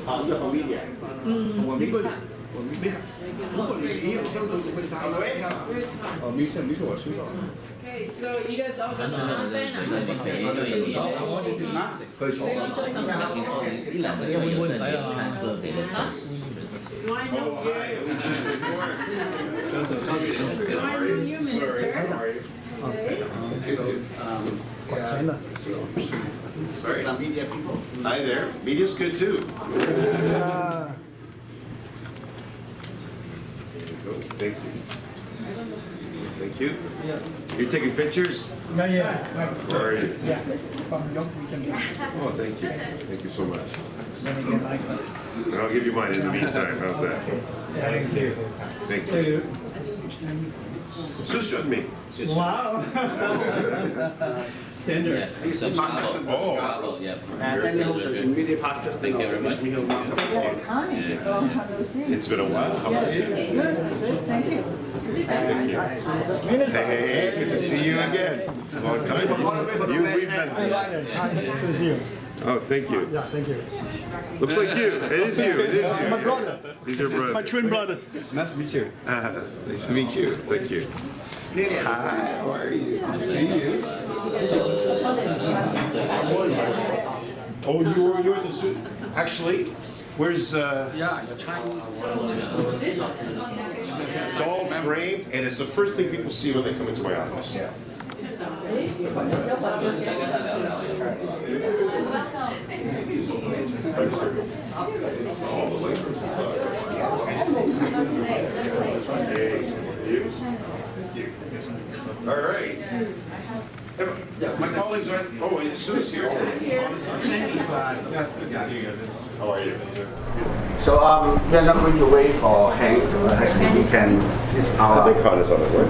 好，越好一点。我没看，我没看。如果你没有这么多问他，没事没事，我收到。Okay, so you guys all got the 可以抽。一两个月会顺便看个别的大。 Do I know you? Do I know you, Minister? Sorry, media people. Hi there. Media's good too. Thank you. Thank you. You're taking pictures? Yes. Where are you? Yeah, from York region. Oh, thank you. Thank you so much. Let me get my card. And I'll give you mine in the meantime. How's that? Thank you. Thank See you. you. Sue showed me. Wow. Standard. Oh. Yeah. And media partners. Thank you very much. Hi, long time no see. It's been a while. How about you? Good, good, thank you. Thank you. Hey, good to see you again. It's a long time. We've been. Hi, good to see you. Oh, thank you. Yeah, thank you. Looks like you. It is you. It is you. My brother. He's your brother. My twin brother. Nice to meet you. Nice to meet you. Thank you. Hi, how are you? Good to see you. Oh, you're the suit. Actually, where's Yeah, your Chinese. it's all framed, and it's the first thing people see when they come into my office. Hey, you. All right. My colleagues aren't. Oh, wait, Sue's here. How are you? So we are not going to wait for Hank. Actually, we can sit our. They caught us on the way.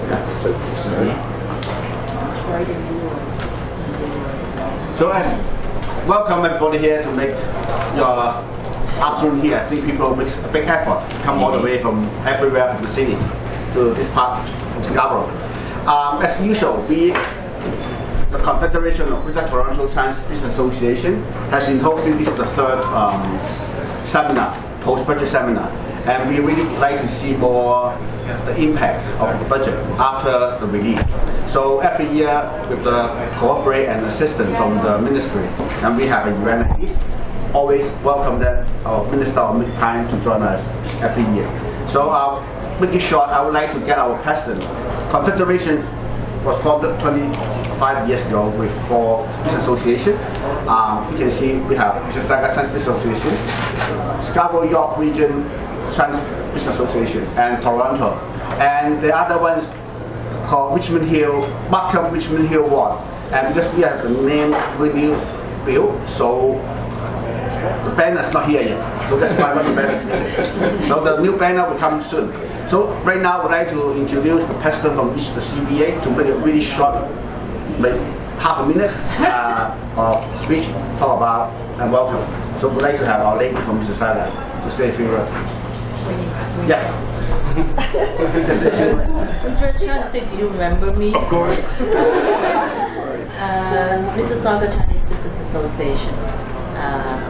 So as welcome everybody here to make your afternoon here. I think people make a big effort to come all the way from everywhere from the city to this part of Scarborough. As usual, the Confederation of Greater Toronto Science Business Association has been hosting this the third seminar, post-budget seminar, and we really like to see more the impact of the budget after the release. So every year with the cooperate and assistance from the ministry, and we have a UN piece, always welcome that our minister will make time to join us every year. So make it short, I would like to get our president. Confederation was formed 25 years ago with 4 business associations. You can see we have Mississauga Science Business Association, Scarborough York Region Science Business Association, and Toronto. And the other ones called Richmond Hill, Markham Richmond Hill Ward. And because we have the name renewal bill, so the banner is not here yet. So that's why the banner is missing. So the new banner will come soon. So right now I would like to introduce the president from each of the CBA to make a really short, like half a minute of speech, talk about and welcome. So we'd like to have our lady from Mississauga to say a few words. Yeah. I'm just trying to say, do you remember me? Of course. Mississauga Chinese Business Association.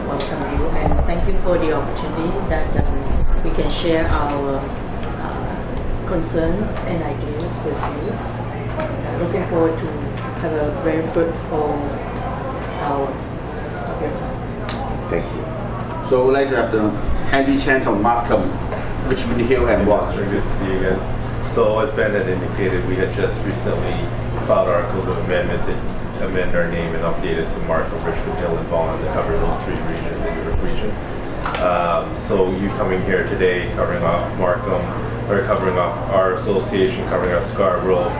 Welcome you and thank you for the opportunity that we can share our concerns and ideas with you. Looking forward to have a very fruitful hour of your time. Thank you. So we'd like to have the Andy Chan from Markham, Richmond Hill and Ward. Very good to see you again. So as Ben had indicated, we had just recently filed articles of amendment that amend our name and update it to Markham, Richmond Hill, and Vaughan to cover those 3 regions in the York region. So you coming here today, covering off Markham, or covering off our association, covering off Scarborough,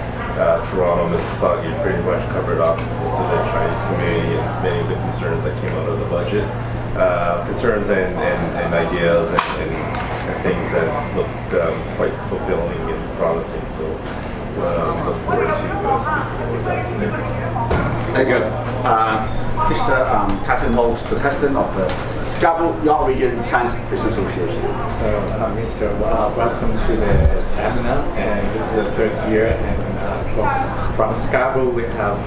Toronto, Mississauga, you pretty much covered off most of the Chinese community and many of the concerns that came out of the budget. Concerns and ideas and things that look quite fulfilling and promising. So we look forward to speaking about that today. Thank you. Mr. Catherine Moles, the president of the Scarborough York Region Science Business Association. So, Mr. welcome to the seminar, and this is the 3rd year, and From Scarborough, we have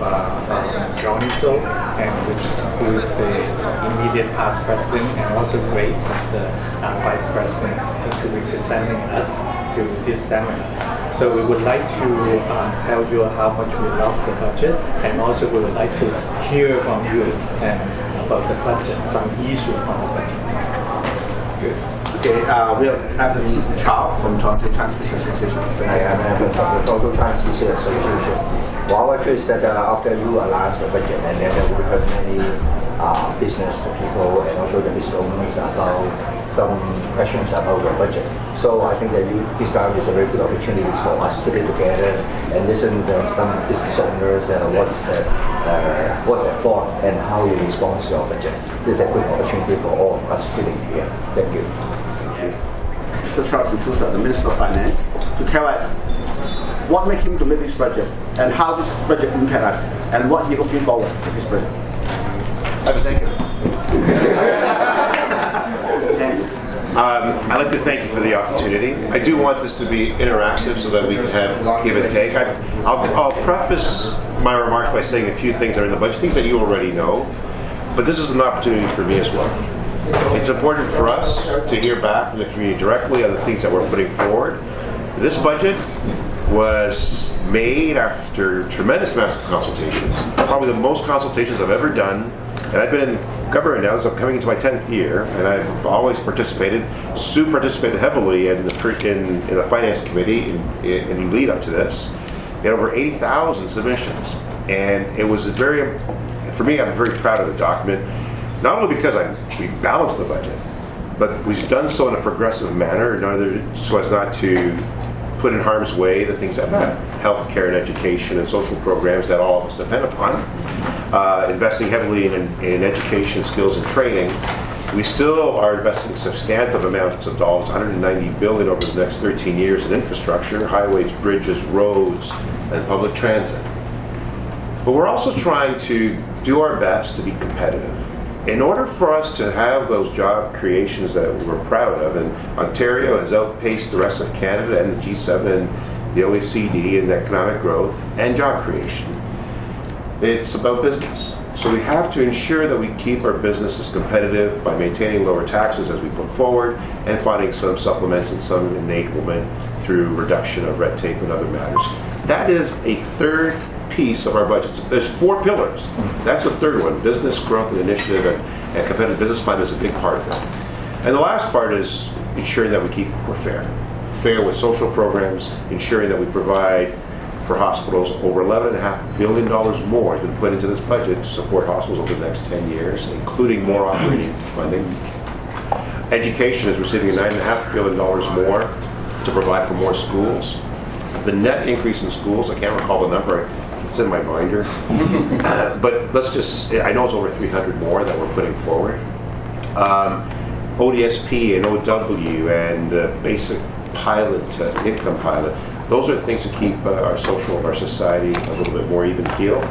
Johnny So, who is the immediate past president, and also Grace is the vice president to be presenting us to this seminar. So we would like to tell you how much we love the budget, and also we would like to hear from you about the budget, some issue on the budget. Good. Okay, we'll have Charles from Toronto Transportation Association. I am from the Toronto Transportation Association. Well, our is that after you announce the budget, and then we heard many business people and also the business owners about some questions about the budget. So I think that this time is a very good opportunity for us to get together and listen to some business owners what they thought and how you respond to your budget. This is a good opportunity for all of us sitting here. Thank you. Mr. Charles Matusa, the Minister of Finance, to tell us what made him to make this budget and how this budget impact us and what he's looking forward to this budget. Thank you. I'd like to thank you for the opportunity. I do want this to be interactive so that we can have give and take. I'll preface my remarks by saying a few things that are in the budget, things that you already know, but this is an opportunity for me as well. It's important for us to hear back from the community directly on the things that we're putting forward. This budget was made after tremendous amounts of consultations, probably the most consultations I've ever done. And I've been in government now, so I'm coming into my 10th year, and I've always participated. Sue participated heavily in the finance committee in lead up to this. We had over 80,000 submissions, and it was for me, I'm very proud of the document, not only because we balanced the budget, but we've done so in a progressive manner, in order so as not to put in harm's way the things that matter, healthcare and education and social programs that all of us depend upon, investing heavily in education, skills, and training. We still are investing substantive amounts of dollars, $190 billion over the next 13 years in infrastructure, highways, bridges, roads, and public transit. But we're also trying to do our best to be competitive. In order for us to have those job creations that we're proud of, and Ontario has outpaced the rest of Canada and the G7 and the OECD in economic growth and job creation, it's about business. So we have to ensure that we keep our businesses competitive by maintaining lower taxes as we put forward and finding some supplements and some enablement through reduction of red tape and other matters. That is a third piece of our budget. There's 4 pillars. That's the third one. Business growth and initiative and competitive business climate is a big part of it. And the last part is ensuring that we're fair. Fair with social programs, ensuring that we provide for hospitals over $11.5 billion more has been put into this budget to support hospitals over the next 10 years, including more operating funding. Education is receiving $9.5 billion more to provide for more schools. The net increase in schools, I can't recall the number, it's in my binder, but I know it's over 300 more that we're putting forward. ODSP and OW and basic pilot, income pilot, those are things to keep our society a little bit more even keel.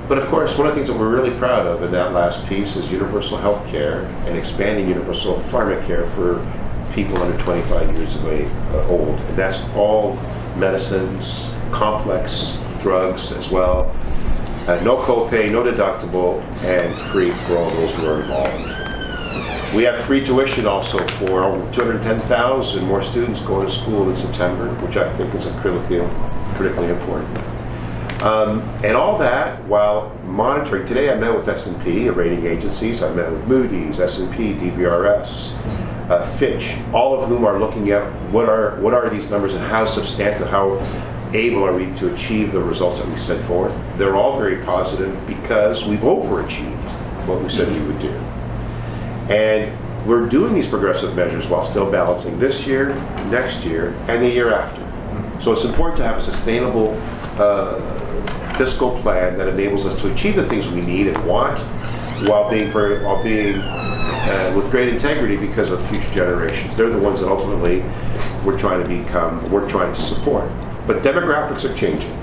But of course, one of the things that we're really proud of in that last piece is universal health care and expanding universal pharmacare for people under 25 years of old. And that's all medicines, complex drugs as well. No copay, no deductible, and free for all those who are involved. We have free tuition also for over 210,000 more students going to school in September, which I think is critically important. And all that while monitoring. Today I met with S&P, rating agencies. I met with Moody's, S&P, DBRS, Fitch, all of whom are looking at what are these numbers and how substantive, how able are we to achieve the results that we set forth. They're all very positive because we've overachieved what we said we would do. And we're doing these progressive measures while still balancing this year, next year, and the year after. So it's important to have a sustainable fiscal plan that enables us to achieve the things we need and want while being with great integrity because of future generations. They're the ones that ultimately we're trying to support. But demographics are changing.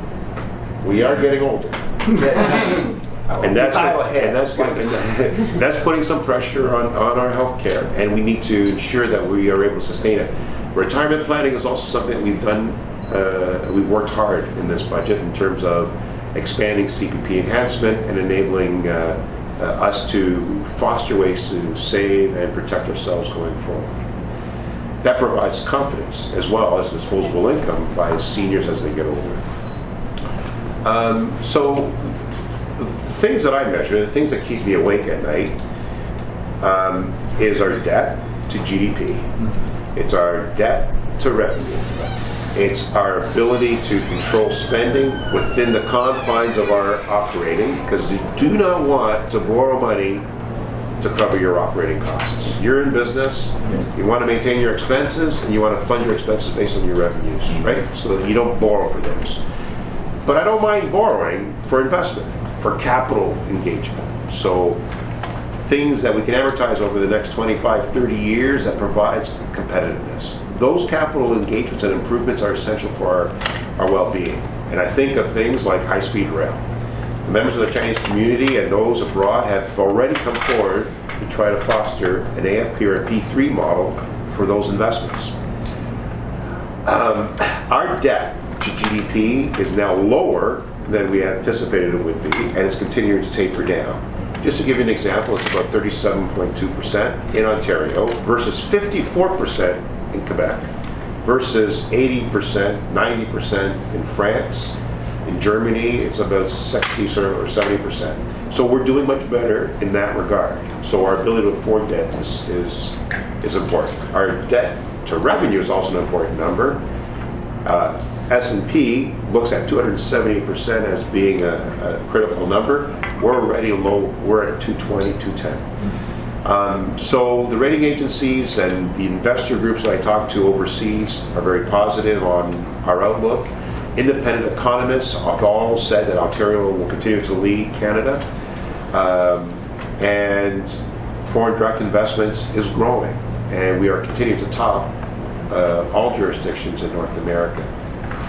We are getting older. And that's putting some pressure on our health care, and we need to ensure that we are able to sustain it. Retirement planning is also something that we've done we've worked hard in this budget in terms of expanding CPP enhancement and enabling us to foster ways to save and protect ourselves going forward. That provides confidence as well as disposable income by seniors as they get older. So the things that I measure, the things that keep me awake at night, is our debt to GDP. It's our debt to revenue. It's our ability to control spending within the confines of our operating, because you do not want to borrow money to cover your operating costs. You're in business, you want to maintain your expenses, and you want to fund your expenses based on your revenues, right? So that you don't borrow for those. But I don't mind borrowing for investment, for capital engagement. So things that we can amortize over the next 25, 30 years that provides competitiveness. Those capital engagements and improvements are essential for our well-being. And I think of things like high-speed rail. The members of the Chinese community and those abroad have already come forward to try to foster an AFP or a P3 model for those investments. Our debt to GDP is now lower than we anticipated it would be, and it's continuing to taper down. Just to give you an example, it's about 37.2% in Ontario versus 54% in Quebec versus 80%, 90% in France. In Germany, it's about 60 or 70%. So we're doing much better in that regard. So our ability to afford debt is important. Our debt to revenue is also an important number. S&P looks at 270% as being a critical number. We're already low. We're at 220, 210. So the rating agencies and the investor groups that I talk to overseas are very positive on our outlook. Independent economists have all said that Ontario will continue to lead Canada. And foreign direct investments is growing. And we are continuing to top all jurisdictions in North America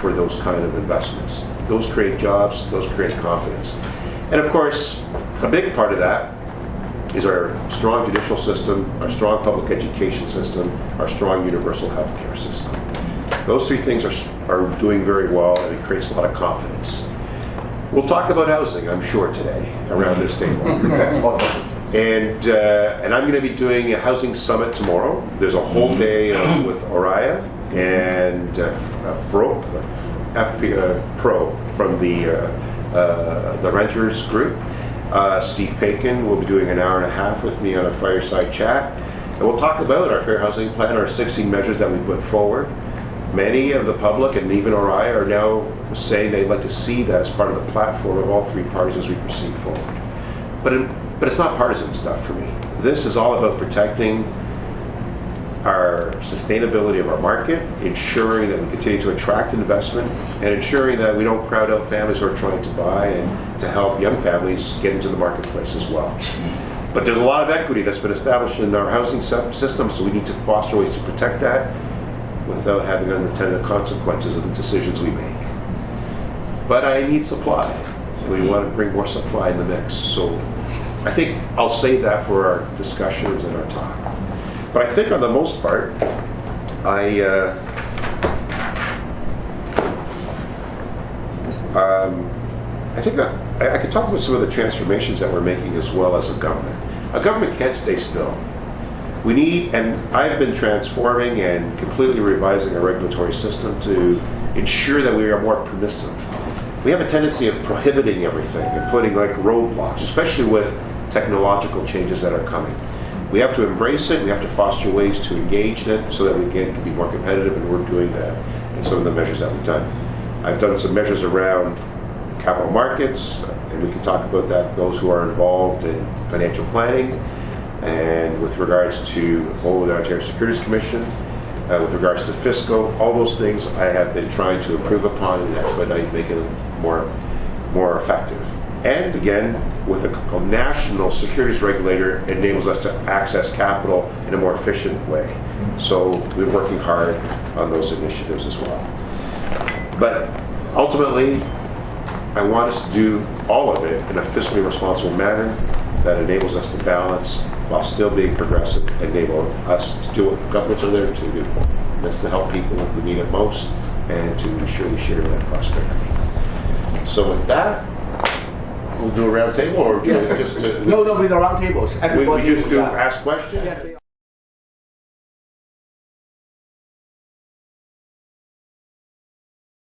for those kind of investments. Those create jobs, those create confidence. And of course, a big part of that is our strong judicial system, our strong public education system, our strong universal health care system. Those three things are doing very well, and it creates a lot of confidence. We'll talk about housing, I'm sure, today around this table. And I'm going to be doing a housing summit tomorrow. There's a whole day with Oriya and Pro from the renters group. Steve Paikin will be doing an hour and a half with me on a fireside chat. And we'll talk about our fair housing plan, our 16 measures that we put forward. Many of the public and even Oriya are now saying they'd like to see that as part of the platform of all three parties as we proceed forward. But it's not partisan stuff for me. This is all about protecting our sustainability of our market, ensuring that we continue to attract investment, and ensuring that we don't crowd out families who are trying to buy, and to help young families get into the marketplace as well. But there's a lot of equity that's been established in our housing system, so we need to foster ways to protect that without having unintended consequences of the decisions we make. But I need supply. We want to bring more supply in the mix. So I think I'll save that for our discussions and our talk. But I think on the most part, I think I could talk about some of the transformations that we're making as well as a government. A government can't stay still. We need, and I've been transforming and completely revising our regulatory system to ensure that we are more permissive. We have a tendency of prohibiting everything and putting like roadblocks, especially with technological changes that are coming. We have to embrace it, we have to foster ways to engage in it so that we can be more competitive, and we're doing that in some of the measures that we've done. I've done some measures around capital markets, and we can talk about that, those who are involved in financial planning, and with regards to the Ontario Securities Commission, with regards to fiscal, all those things I have been trying to improve upon and expedite, making them more effective. And again, with a national securities regulator, it enables us to access capital in a more efficient way. So we're working hard on those initiatives as well. But ultimately, I want us to do all of it in a fiscally responsible manner that enables us to balance while still being progressive, enable us to do what governments are there to do. That's to help people who need it most and to ensure we share that prosperity. So with that, we'll do a round table, or Yes. just No, with the round tables. we Everybody just will, do ask questions? Yes.